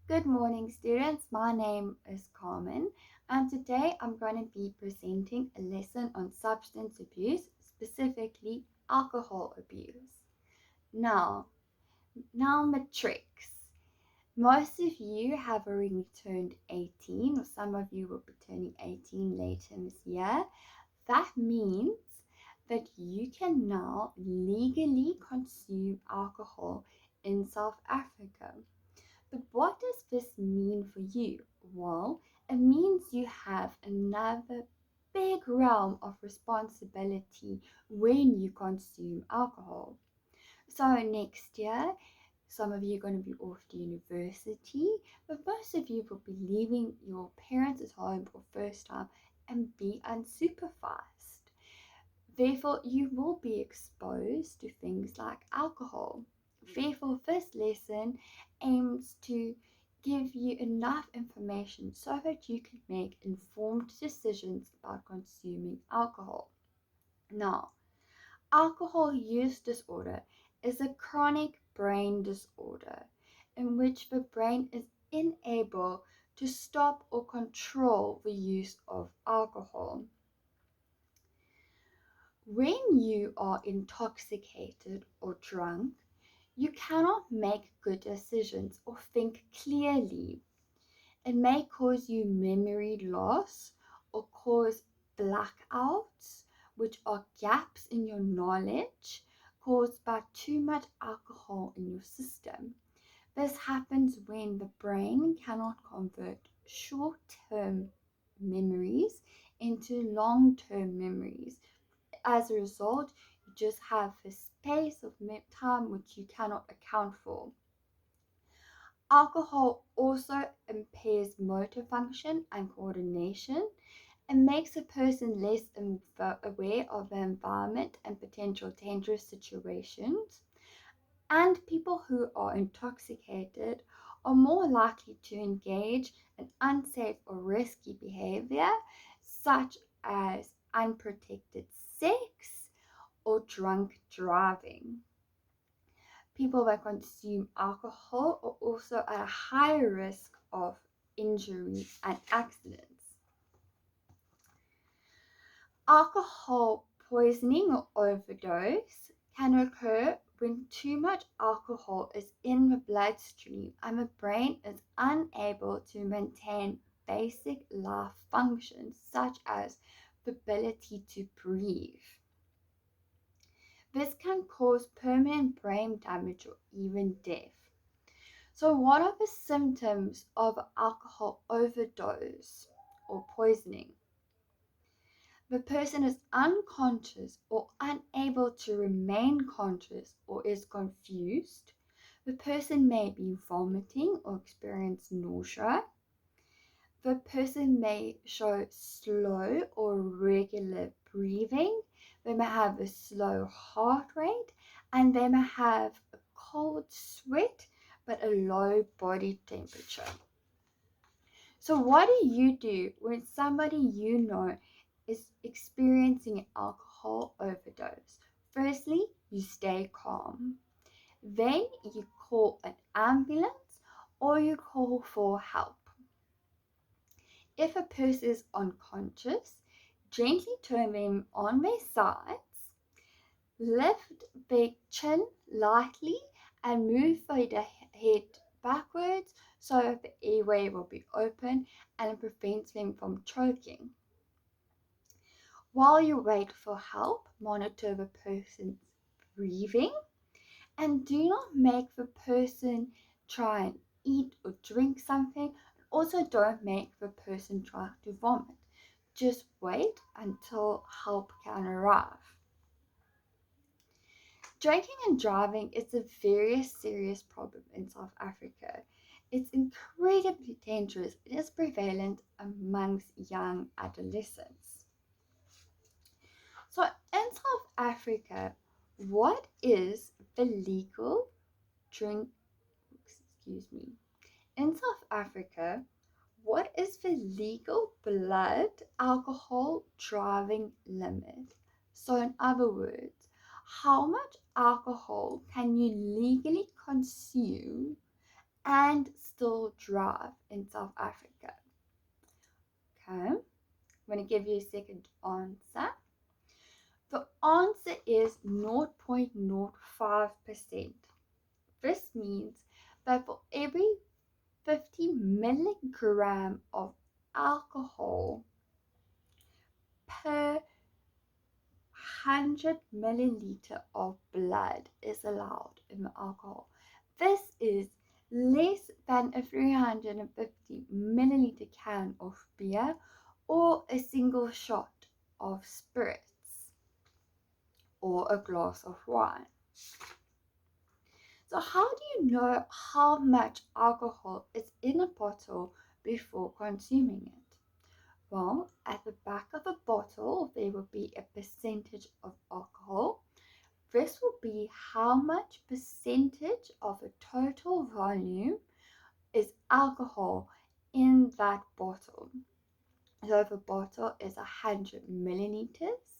Good morning, students. My name is Carmen, and today I'm going to be presenting a lesson on substance abuse, specifically alcohol abuse. Now, matrix. Most of you have already turned 18, or some of you will be turning 18 later this year. That means that you can now legally consume alcohol in South Africa. But what does this mean for you? Well, it means you have another big realm of responsibility when you consume alcohol. So next year, some of you are going to be off to university, but most of you will be leaving your parents' home for the first time and be unsupervised. Therefore, you will be exposed to things like alcohol. Therefore, this lesson aims to give you enough information so that you can make informed decisions about consuming alcohol. Now, alcohol use disorder is a chronic brain disorder in which the brain is unable to stop or control the use of alcohol. When you are intoxicated or drunk, you cannot make good decisions or think clearly. It may cause you memory loss or cause blackouts, which are gaps in your knowledge caused by too much alcohol in your system. This happens when the brain cannot convert short-term memories into long-term memories. As a result, you just have a space of time which you cannot account for. Alcohol also impairs motor function and coordination and makes a person less aware of the environment and potential dangerous situations. And people who are intoxicated are more likely to engage in unsafe or risky behavior, such as unprotected sex or drunk driving. People that consume alcohol are also at a higher risk of injury and accidents. Alcohol poisoning or overdose can occur when too much alcohol is in the bloodstream and the brain is unable to maintain basic life functions such as the ability to breathe. This can cause permanent brain damage or even death. So, what are the symptoms of alcohol overdose or poisoning? The person is unconscious or unable to remain conscious or is confused. The person may be vomiting or experience nausea. The person may show slow or regular breathing. They may have a slow heart rate and they may have a cold sweat but a low body temperature. So what do you do when somebody you know is experiencing an alcohol overdose? Firstly, you stay calm. Then you call an ambulance or you call for help. If a person is unconscious, gently turn them on their sides, lift their chin lightly and move their head backwards so that the airway will be open and it prevents them from choking. While you wait for help, monitor the person's breathing and do not make the person try and eat or drink something. Also, don't make the person try to vomit. Just wait until help can arrive. Drinking and driving is a very serious problem in South Africa. It's incredibly dangerous. It is prevalent amongst young adolescents. So in South Africa, what is the legal drink? Excuse me. In South Africa, what is the legal blood alcohol driving limit? So in other words, how much alcohol can you legally consume and still drive in South Africa? Okay, I'm going to give you a second answer. The answer is 0.05%. This means that for every 50 milligram of alcohol per 100 milliliter of blood is allowed in the alcohol. This is less than a 350 milliliter can of beer or a single shot of spirits or a glass of wine. So how do you know how much alcohol is in a bottle before consuming it? Well, at the back of the bottle, there will be a percentage of alcohol. This will be how much percentage of the total volume is alcohol in that bottle. So if a bottle is 100 milliliters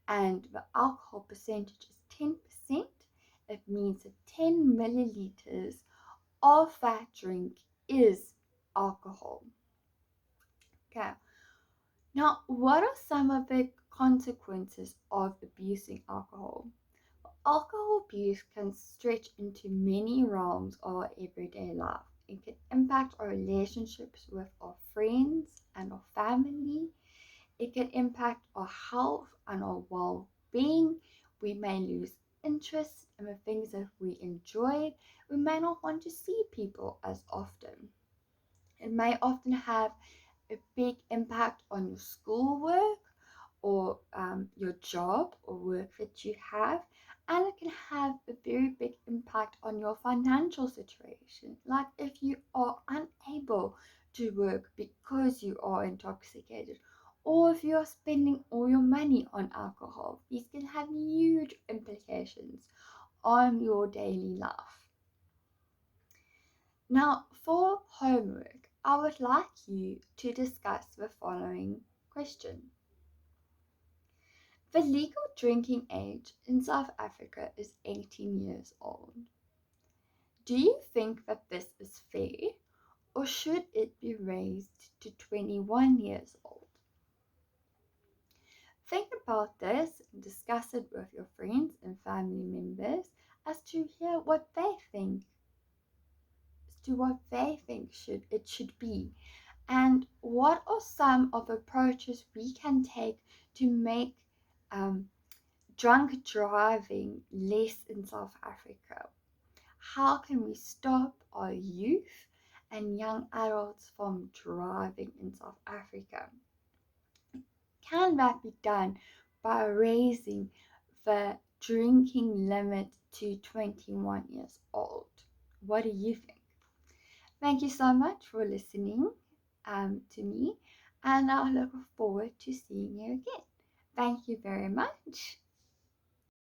and the alcohol percentage is 10%, it means that 10 milliliters of that drink is alcohol. Okay. Now, what are some of the consequences of abusing alcohol? Alcohol abuse can stretch into many realms of our everyday life. It can impact our relationships with our friends and our family. It can impact our health and our well-being. We may lose interest in the things that we enjoyed. We may not want to see people as often. It may often have a big impact on your schoolwork or your job or work that you have, and it can have a very big impact on your financial situation. Like if you are unable to work because you are intoxicated, or if you are spending all your money on alcohol, these can have huge implications on your daily life. Now, for homework, I would like you to discuss the following question. The legal drinking age in South Africa is 18 years old. Do you think that this is fair, or should it be raised to 21 years old? Think about this and discuss it with your friends and family members as to hear what they think, it should be. And what are some of the approaches we can take to make drunk driving less in South Africa? How can we stop our youth and young adults from driving in South Africa? Can that be done by raising the drinking limit to 21 years old? What do you think? Thank you so much for listening to me, and I look forward to seeing you again. Thank you very much.